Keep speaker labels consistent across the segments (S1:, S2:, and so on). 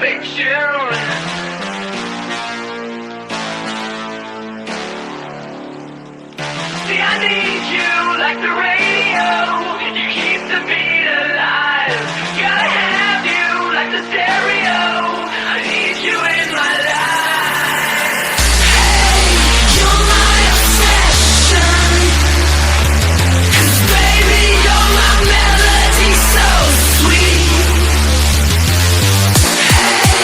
S1: perfection. See, I need you like the radio. You keep the beat alive. Gotta have you like the stereo. I need you in my life. Hey, you're my obsession. 'Cause baby, you're my melody so sweet. Hey,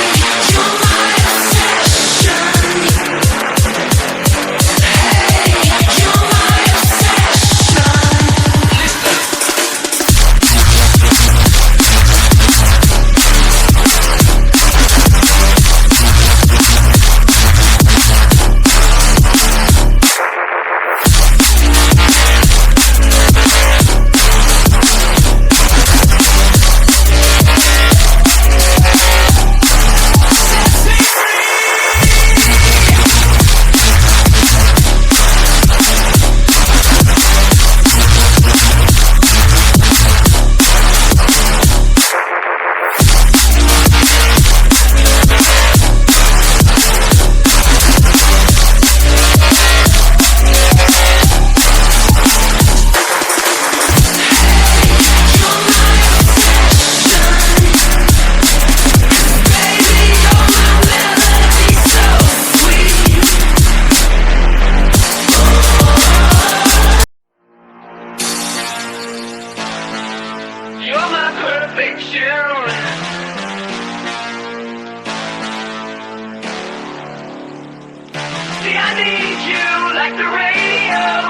S1: you're my obsession. Hey, you're my obsession. Listen. You're my perfection. See, I need you like the radio.